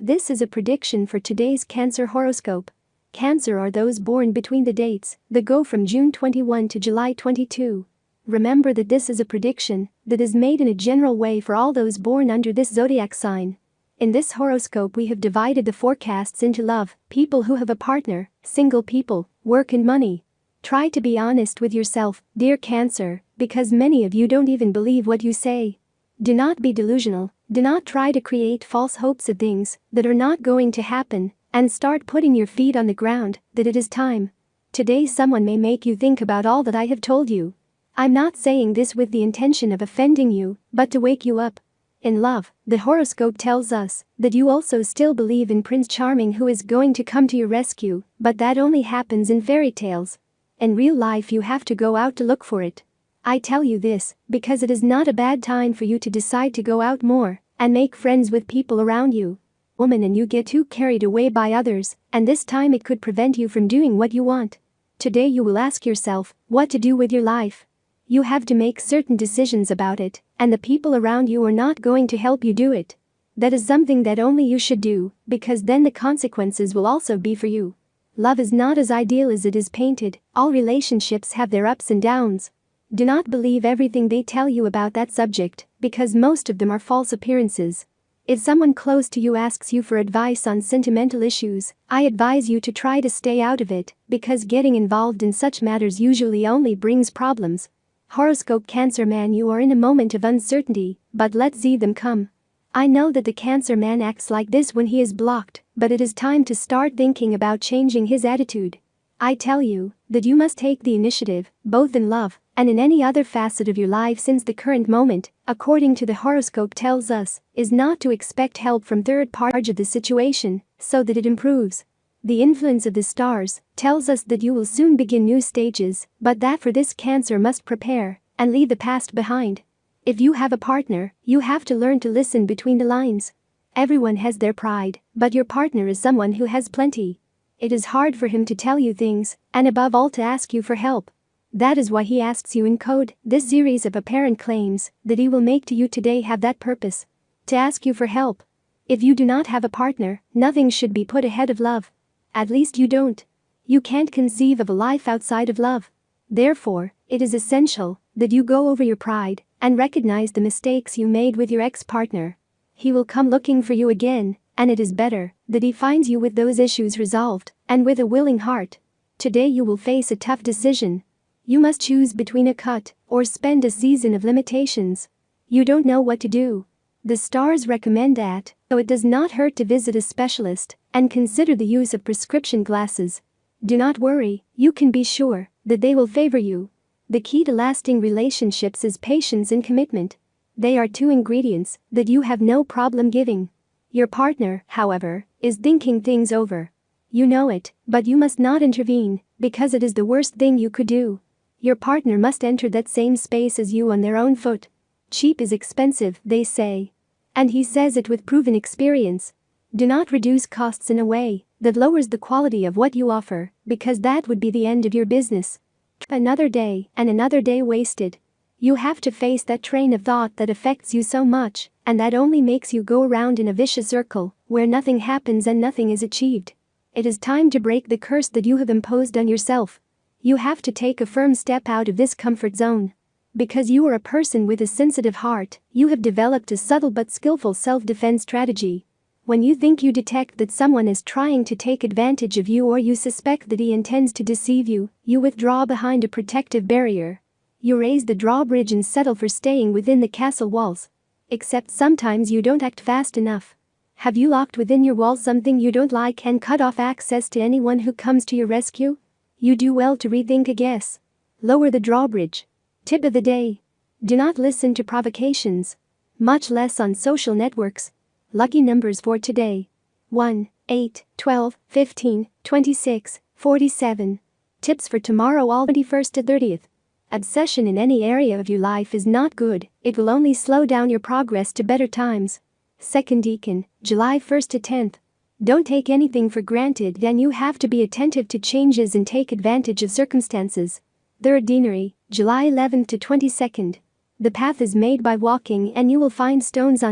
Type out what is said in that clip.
This is a prediction for today's Cancer horoscope. Cancer are those born between the dates that go from June 21 to July 22. Remember that this is a prediction that is made in a general way for all those born under this zodiac sign. In this horoscope we have divided the forecasts into love, people who have a partner, single people, work and money. Try to be honest with yourself, dear Cancer, because many of you don't even believe what you say. Do not be delusional, do not try to create false hopes of things that are not going to happen, and start putting your feet on the ground that it is time. Today someone may make you think about all that I have told you. I'm not saying this with the intention of offending you, but to wake you up. In love, the horoscope tells us that you also still believe in Prince Charming who is going to come to your rescue, but that only happens in fairy tales. In real life you have to go out to look for it. I tell you this because it is not a bad time for you to decide to go out more and make friends with people around you. Woman, and you get too carried away by others, and this time it could prevent you from doing what you want. Today you will ask yourself what to do with your life. You have to make certain decisions about it, and the people around you are not going to help you do it. That is something that only you should do, because then the consequences will also be for you. Love is not as ideal as it is painted. All relationships have their ups and downs. Do not believe everything they tell you about that subject, because most of them are false appearances. If someone close to you asks you for advice on sentimental issues, I advise you to try to stay out of it, because getting involved in such matters usually only brings problems. Horoscope Cancer man, you are in a moment of uncertainty, but let's see them come. I know that the Cancer man acts like this when he is blocked, but it is time to start thinking about changing his attitude. I tell you that you must take the initiative, both in love and in any other facet of your life, since the current moment, according to the horoscope tells us, is not to expect help from third parties of the situation, so that it improves. The influence of the stars tells us that you will soon begin new stages, but that for this Cancer must prepare and leave the past behind. If you have a partner, you have to learn to listen between the lines. Everyone has their pride, but your partner is someone who has plenty. It is hard for him to tell you things, and above all to ask you for help. That is why he asks you in code. This series of apparent claims that he will make to you today have that purpose: to ask you for help. If you do not have a partner, nothing should be put ahead of love. At least you don't. You can't conceive of a life outside of love. Therefore, it is essential that you go over your pride and recognize the mistakes you made with your ex-partner. He will come looking for you again, and it is better that he finds you with those issues resolved and with a willing heart. Today you will face a tough decision. You must choose between a cut or spend a season of limitations. You don't know what to do. The stars recommend that, though it does not hurt to visit a specialist and consider the use of prescription glasses. Do not worry, you can be sure that they will favor you. The key to lasting relationships is patience and commitment. They are two ingredients that you have no problem giving. Your partner, however, is thinking things over. You know it, but you must not intervene, because it is the worst thing you could do. Your partner must enter that same space as you on their own foot. Cheap is expensive, they say. And he says it with proven experience. Do not reduce costs in a way that lowers the quality of what you offer, because that would be the end of your business. Another day and another day wasted. You have to face that train of thought that affects you so much, and that only makes you go around in a vicious circle where nothing happens and nothing is achieved. It is time to break the curse that you have imposed on yourself. You have to take a firm step out of this comfort zone. Because you are a person with a sensitive heart, you have developed a subtle but skillful self-defense strategy. When you think you detect that someone is trying to take advantage of you, or you suspect that he intends to deceive you, you withdraw behind a protective barrier. You raise the drawbridge and settle for staying within the castle walls. Except sometimes you don't act fast enough. Have you locked within your walls something you don't like and cut off access to anyone who comes to your rescue? You do well to rethink a guess. Lower the drawbridge. Tip of the day: do not listen to provocations, much less on social networks. Lucky numbers for today: 1, 8, 12, 15, 26, 47. Tips for tomorrow, all 21st to 30th. Obsession in any area of your life is not good, it will only slow down your progress to better times. 2nd Decan, July 1st to 10th. Don't take anything for granted, then you have to be attentive to changes and take advantage of circumstances. 3rd Deanery, July 11th to 22nd. The path is made by walking, and you will find stones on it.